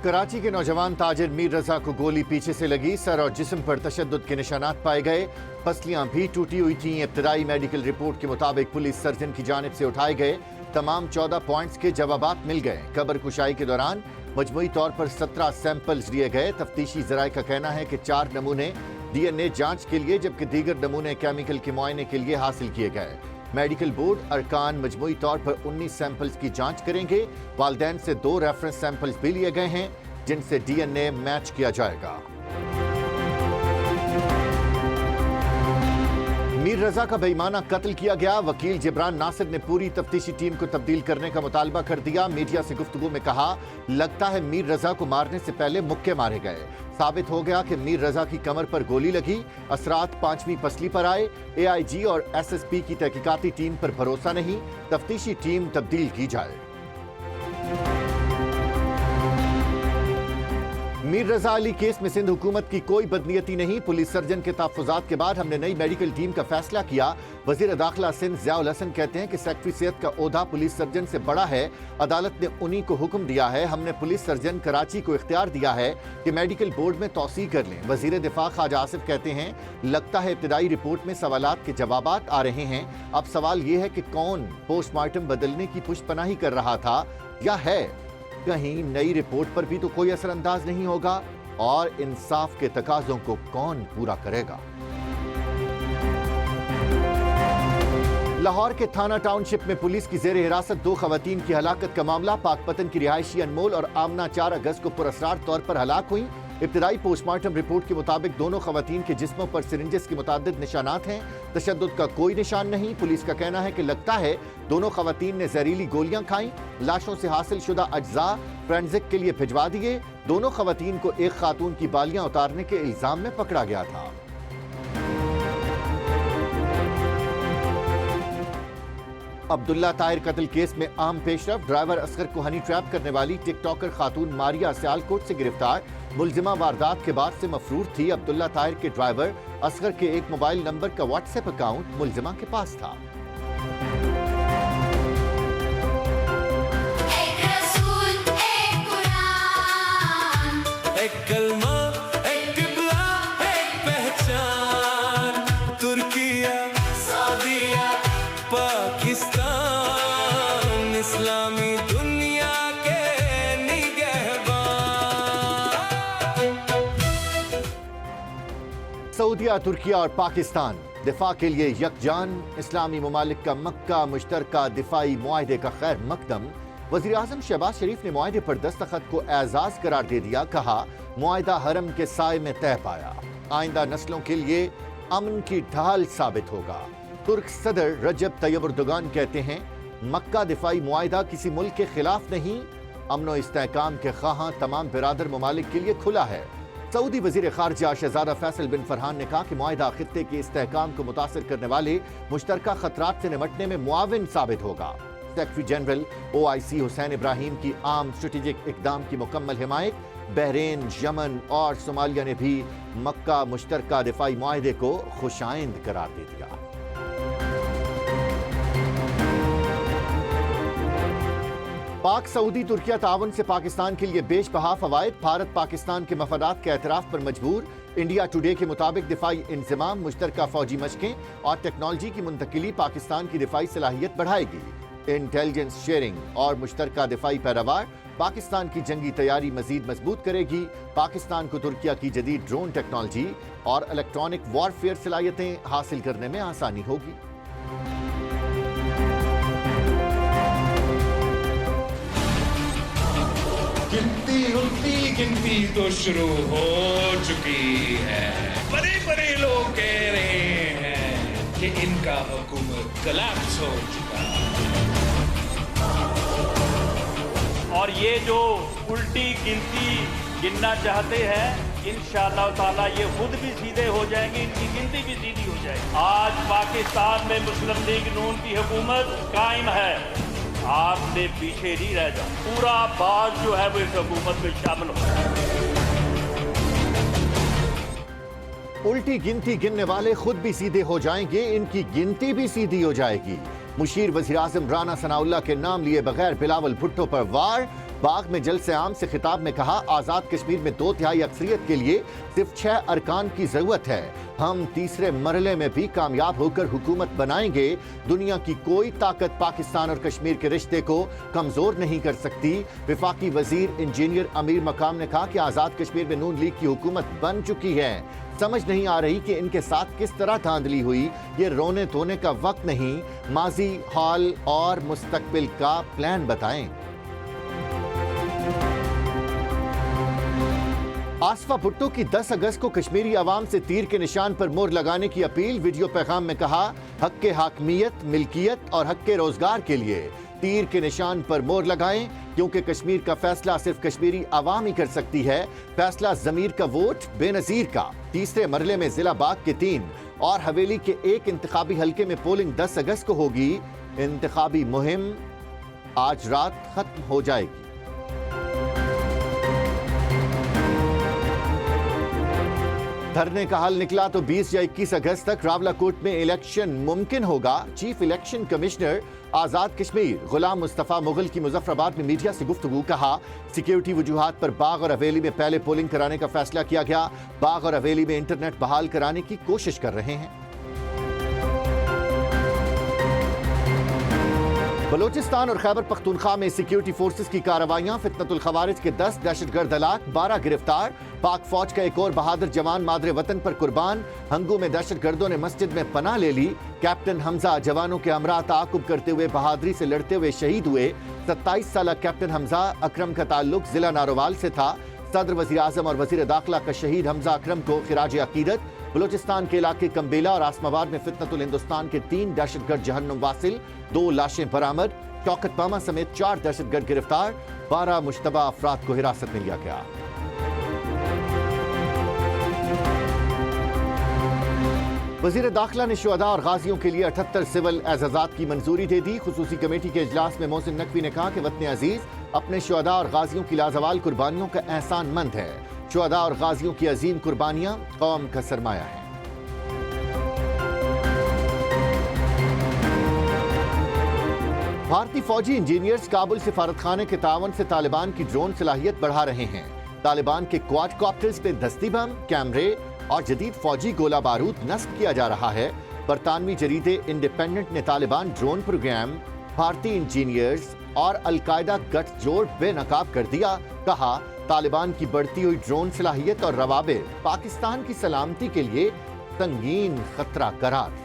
कराची के नौजवान ताजिर मीर रजा को गोली पीछे से लगी, सर और जिस्म पर तशद्दुद के निशानात पाए गए। पसलियां भी टूटी हुई थीं। इब्तदाई मेडिकल रिपोर्ट के मुताबिक पुलिस सर्जन की जानिब से उठाए गए तमाम 14 पॉइंट्स के जवाबात मिल गए। कब्र कुशाई के दौरान मजमूई तौर पर 17 सैंपल्स लिए गए। तफ्तीशी ज़राए का कहना है कि 4 नमूने DNA जांच के लिए जबकि दीगर नमूने केमिकल के मुआयने के लिए हासिल किए गए। मेडिकल बोर्ड अरकान मजमूई तौर पर 19 सैंपल्स की जांच करेंगे। वालिदैन से 2 रेफरेंस सैंपल्स भी लिए गए हैं जिनसे DNA मैच किया जाएगा। मीर रजा का बेईमाना कत्ल किया गया। वकील जिब्रान नासिर ने पूरी तफ्तीशी टीम को तब्दील करने का मुतालबा कर दिया। मीडिया से गुफ्तगू में कहा, लगता है मीर रजा को मारने से पहले मुक्के मारे गए। साबित हो गया कि मीर रजा की कमर पर गोली लगी। असरात 5वीं पसली पर आए। AIG और SSP की तहकीकाती टीम पर भरोसा नहीं, तफ्तीशी टीम तब्दील की जाए। मीर रजा अली केस में सिंध हुकूमत की कोई बदनीयती नहीं। पुलिस सर्जन के तहफ़्फ़ुज़ात के बाद हमने नई मेडिकल टीम का फैसला किया। वज़ीर दाखिला सिंध ज़ियाउल हसन कहते हैं कि सेक्रेटरी सेहत का ओहदा पुलिस सर्जन से बड़ा है। अदालत ने उन्हीं को हुक्म दिया है। हमने पुलिस सर्जन कराची को इख्तियार दिया है कि मेडिकल बोर्ड में तौसीह कर लें। वज़ीर दिफा ख्वाजा आसिफ कहते हैं, लगता है इब्तिदाई रिपोर्ट में सवालात के जवाबात आ रहे हैं। अब सवाल ये है कि कौन पोस्टमार्टम बदलने की पुष्पनाही कर रहा था या है। कहीं नई रिपोर्ट पर भी तो कोई असरअंदाज नहीं होगा और इंसाफ के तकाजों को कौन पूरा करेगा। लाहौर के थाना टाउनशिप में पुलिस की जेर हिरासत 2 खवातीन की हलाकत का मामला। पाकपतन की रिहायशी अनमोल और आमना 4 अगस्त को पुरअसरार तौर पर हलाक हुई। इब्तिदाई पोस्टमार्टम रिपोर्ट के मुताबिक दोनों खवातीन के जिस्मों पर सिरिंजेस के मुतादिद निशानात हैं। तशद्दुद का कोई निशान नहीं। पुलिस का कहना है कि लगता है दोनों खवातीन ने जहरीली गोलियां खाई। लाशों से हासिल शुदा अज्जा फोरेंसिक के लिए भिजवा दिए। दोनों खवातीन को एक खातून की बालियां उतारने के इल्जाम में पकड़ा गया था। अब्दुल्ला ताहिर कत्ल केस में अहम पेशरफ। ड्राइवर असगर को हनी ट्रैप करने वाली टिकटॉकर खातून मारिया सियालकोट से गिरफ्तार। मुलजिमा वारदात के बाद से मफरूर थी। अब्दुल्ला ताहिर के ड्राइवर असगर के एक मोबाइल नंबर का व्हाट्सएप अकाउंट मुलजिमा के पास था। इस्लामी दुनिया के निगहबान। सऊदीया, तुर्किया और पाकिस्तान दिफा के लिए यकजान। इस्लामी ममालिक का मक्का मुश्तरका दिफाई मुआहदे का खैर मकदम। वज़ीर आज़म शहबाज शरीफ ने मुआहदे पर दस्तखत को एजाज करार दे दिया। कहा, मुआहदा हरम के साए में तय पाया, आइंदा नस्लों के लिए अमन की ढाल साबित होगा। तुर्क सदर रजब तैयब एर्दोगान कहते हैं, मक्का दिफाई मुआहदा किसी मुल्क के खिलाफ नहीं, अमन व इस्तेहकाम के ख्वाहां तमाम बिरादर ममालिक के लिए खुला है। सऊदी वजीर खारजा शहजादा फैसल बिन फरहान ने कहा कि मुआहदा खित्ते के इस्तेहकाम को मुतासिर करने वाले मुश्तरका खतरात से निपटने में मुआविन साबित होगा। Secretary general OIC Hussain Ibrahim की आम स्ट्रेटेजिक इकदाम की मुकम्मल हिमायत। बहरीन, यमन और सोमालिया ने भी मक्का मुश्तरका दिफाई मुआहदे को खुशाइंद करार दे दिया। पाक सऊदी तुर्किया ताउन से पाकिस्तान के लिए बेश बहा फवायद। भारत पाकिस्तान के मफादात के एतराफ पर मजबूर। इंडिया टुडे के मुताबिक दिफाई इंतजाम, मुश्तरका फौजी मशकें और टेक्नोलॉजी की मुंतकिली पाकिस्तान की दिफाई सलाहियत बढ़ाएगी। इंटेलिजेंस शेयरिंग और मुश्तरका दिफाई पैरावार पाकिस्तान की जंगी तैयारी मजीद मजबूत करेगी। पाकिस्तान को तुर्किया की जदीद ड्रोन टेक्नोलॉजी और इलेक्ट्रॉनिक वॉरफेयर सलाहियतें हासिल करने में आसानी होगी। गिनती तो शुरू हो चुकी है। बड़े बड़े लोग कह रहे हैं कि इनका हुकूमत कोलैप्स हो चुका। और ये जो उल्टी गिनती गिनना चाहते हैं, इंशाअल्लाह ताला ये खुद भी सीधे हो जाएंगे, इनकी गिनती भी सीधी हो जाएगी। आज पाकिस्तान में मुस्लिम लीग नून की हुकूमत कायम है। आपने पीछे नहीं रह जाओ, पूरा बाज जो है वो इस हुकूमत में शामिल हो। उल्टी गिनती गिनने वाले खुद भी सीधे हो जाएंगे, इनकी गिनती भी सीधी हो जाएगी। मुशीर वज़ीर आज़म राना सनाउल्लाह के नाम लिए बगैर बिलावल भुट्टो पर वार। باغ میں جلسے عام سے خطاب میں کہا آزاد کشمیر میں 2/3 اکثریت کے لیے صرف 6 ارکان کی ضرورت ہے. ہم تیسرے مرحلے میں بھی کامیاب ہو کر حکومت بنائیں گے. دنیا کی کوئی طاقت پاکستان اور کشمیر کے رشتے کو کمزور نہیں کر سکتی. وفاقی وزیر انجینئر امیر مقام نے کہا کہ آزاد کشمیر میں نون لیگ کی حکومت بن چکی ہے. سمجھ نہیں آ رہی کہ ان کے ساتھ کس طرح دھاندلی ہوئی. یہ رونے دھونے کا وقت نہیں. ماضی، حال اور مستقبل کا پلان بتائیں. آصفہ بھٹو کی 10 اگست کو کشمیری عوام سے تیر کے نشان پر مہر لگانے کی اپیل. ویڈیو پیغام میں کہا حق کے حاکمیت، ملکیت اور حق کے روزگار کے لیے تیر کے نشان پر مہر لگائیں، کیونکہ کشمیر کا فیصلہ صرف کشمیری عوام ہی کر سکتی ہے. فیصلہ ضمیر کا ووٹ بے نظیر کا. تیسرے مرحلے میں ضلع باغ کے 3 اور حویلی کے 1 انتخابی حلقے میں پولنگ 10 اگست کو ہوگی. انتخابی مہم آج رات ختم ہو جائے گی. دھرنے کا حل نکلا تو 20 یا 21 اگست تک راولاکوٹ میں الیکشن ممکن ہوگا. Chief election commissioner Azad Kashmir Ghulam Mustafa Mughal کی مظفر آباد میں میڈیا سے گفتگو. کہا سیکیورٹی وجوہات پر باغ اور حویلی میں پہلے پولنگ کرانے کا فیصلہ کیا گیا. باغ اور حویلی میں انٹرنیٹ بحال کرانے کی کوشش کر رہے ہیں. بلوچستان اور خیبر پختونخوا میں سیکیورٹی فورسز کی کارروائیاں. فتنۃ الخوارج کے 10 دہشت گرد ہلاک، 12 گرفتار. پاک فوج کا ایک اور بہادر جوان مادر وطن پر قربان. ہنگو میں دہشت گردوں نے مسجد میں پناہ لے لی. کیپٹن حمزہ جوانوں کے ہمراہ تعاقب کرتے ہوئے بہادری سے لڑتے ہوئے شہید ہوئے. 27 سالہ کیپٹن حمزہ اکرم کا تعلق ضلع ناروال سے تھا. صدر وزیر اعظم اور وزیر داخلہ کا شہید حمزہ اکرم کو خراج عقیدت. بلوچستان کے علاقے کمبیلا اور آسم آباد میں فتنۃ الہندوستان کے 3 دہشت گرد جہنم واصل، 2 لاشیں برآمد. شوکت ماما سمیت 4 دہشت گرد گرفتار. 12 مشتبہ افراد کو حراست میں لیا گیا. وزیر داخلہ نے شہداء اور غازیوں کے لیے 78 سول اعزازات کی منظوری دے دی. خصوصی کمیٹی کے اجلاس میں محسن نقوی نے کہا کہ وطن عزیز اپنے شہداء اور غازیوں کی لازوال قربانیوں کا احسان مند ہے. شہداء اور غازیوں کی عظیم قربانیاں قوم کا سرمایہ ہیں. بھارتی فوجی انجینئرز کابل سفارت خانے کے تعاون سے طالبان کی ڈرون صلاحیت بڑھا رہے ہیں. طالبان کے کواد کاپٹرز پہ دستی بم، کیمرے اور جدید فوجی گولہ بارود نصب کیا جا رہا ہے. برطانوی جریدے انڈیپینڈنٹ نے طالبان ڈرون پروگرام، بھارتی انجینئرز اور القاعدہ گٹھ جوڑ بے نقاب کر دیا. کہا طالبان کی بڑھتی ہوئی ڈرون صلاحیت اور روابط پاکستان کی سلامتی کے لیے سنگین خطرہ قرار.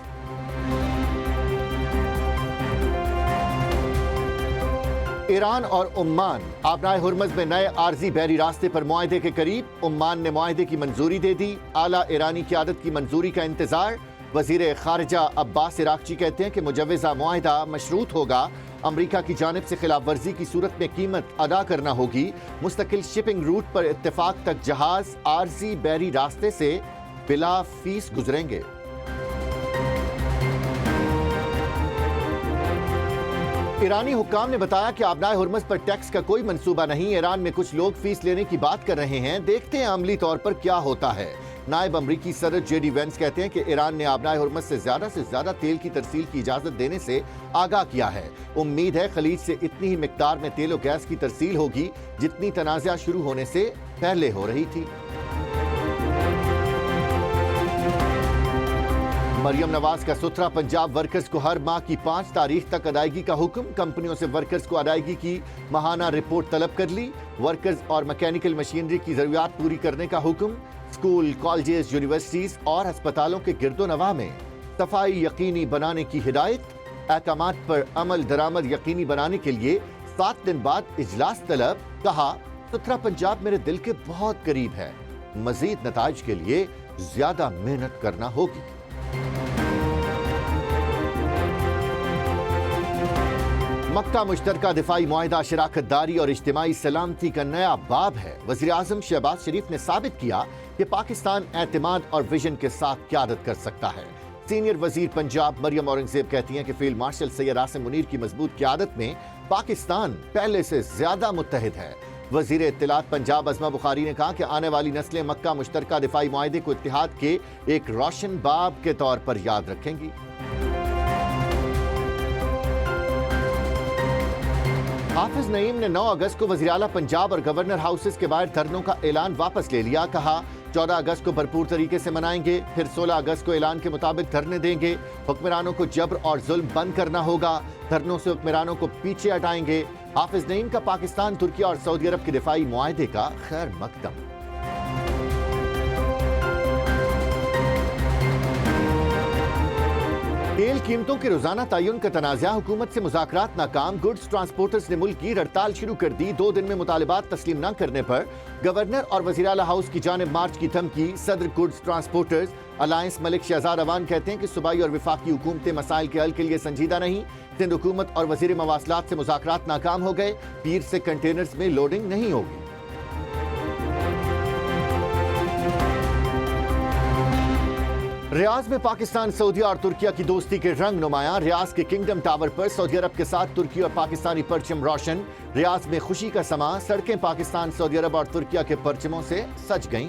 ایران اور عمان آبنائے ہرمز میں نئے عارضی بحری راستے پر معاہدے کے قریب. عمان نے معاہدے کی منظوری دے دی. اعلیٰ ایرانی قیادت کی منظوری کا انتظار. وزیر خارجہ عباس عراقچی کہتے ہیں کہ مجوزہ معاہدہ مشروط ہوگا. امریکہ کی جانب سے خلاف ورزی کی صورت میں قیمت ادا کرنا ہوگی. مستقل شپنگ روٹ پر اتفاق تک جہاز عارضی بحری راستے سے بلا فیس گزریں گے. ایرانی حکام نے بتایا کہ آبنائے ہرمز پر ٹیکس کا کوئی منصوبہ نہیں. ایران میں کچھ لوگ فیس لینے کی بات کر رہے ہیں. دیکھتے ہیں عملی طور پر کیا ہوتا ہے. نائب امریکی صدر جے ڈی وینس کہتے ہیں کہ ایران نے آبنائے ہرمز سے زیادہ تیل کی ترسیل کی اجازت دینے سے آگاہ کیا ہے. امید ہے خلیج سے اتنی ہی مقدار میں تیل و گیس کی ترسیل ہوگی جتنی تنازعہ شروع ہونے سے پہلے ہو رہی تھی. مریم نواز کا ستھرا پنجاب ورکرز کو ہر ماہ کی 5 تاریخ تک ادائیگی کا حکم. کمپنیوں سے ورکرز کو ادائیگی کی ماہانہ رپورٹ طلب کر لی. ورکرز اور میکینیکل مشینری کی ضروریات پوری کرنے کا حکم. اسکول، کالجز، یونیورسٹیز اور ہسپتالوں کے گرد و نواح میں صفائی یقینی بنانے کی ہدایت. احکامات پر عمل درآمد یقینی بنانے کے لیے 7 دن بعد اجلاس طلب. کہا ستھرا پنجاب میرے دل کے بہت قریب ہے. مزید نتائج کے لیے زیادہ محنت کرنا ہوگی. مکہ مشترکہ دفاعی معاہدہ شراکت داری اور اجتماعی سلامتی کا نیا باب ہے. وزیر اعظم شہباز شریف نے ثابت کیا کہ پاکستان اعتماد اور ویژن کے ساتھ قیادت کر سکتا ہے. سینئر وزیر پنجاب مریم اورنگزیب کہتی ہیں کہ فیلڈ مارشل سید عاصم منیر کی مضبوط قیادت میں پاکستان پہلے سے زیادہ متحد ہے. وزیر اطلاعات پنجاب عظمہ بخاری نے کہا کہ آنے والی نسلیں مکہ مشترکہ دفاعی معاہدے کو اتحاد کے ایک روشن باب کے طور پر یاد رکھیں گی. हाफिज नईम ने 9 अगस्त को वज़ीर आला पंजाब और गवर्नर हाउसेस के बाहर धरनों का ऐलान वापस ले लिया। कहा 14 अगस्त को भरपूर तरीके से मनाएंगे, फिर 16 अगस्त को ऐलान के मुताबिक धरने देंगे। हुक्मरानों को जबर और जुल्म बंद करना होगा, धरनों से हुक्मरानों को पीछे हटाएंगे। हाफिज नईम का पाकिस्तान, तुर्किया और सऊदी अरब के दिफाई मुआहदे का खैर मकदम। तेल कीमतों के रोजाना तयन का तनाज़ा, हुकूमत से मुज़ाकरात नाकाम। गुड्स ट्रांसपोर्टर्स ने मुल्क की हड़ताल शुरू कर दी। 2 दिन में मुतालिबात तस्लीम न करने पर गवर्नर और वज़ीर आला हाउस की जानिब मार्च की धमकी। सदर goods transporters alliance Malik Shahzad Awan कहते हैं कि सूबाई और वफाकी हुकूमतें मसाइल के हल के लिए संजीदा नहीं। सिंध हुकूमत और वज़ीर मवासलात से मुज़ाकरात नाकाम हो गए। पीर से कंटेनर्स में लोडिंग नहीं होगी। रियाज में पाकिस्तान, सऊदीया और तुर्किया की दोस्ती के रंग नुमायां। रियाज के किंगडम टावर पर सऊदी अरब के साथ तुर्की और पाकिस्तानी परचम रोशन। रियाज में खुशी का समा, सड़कें पाकिस्तान, सऊदी अरब और तुर्किया के परचमों से सज गईं।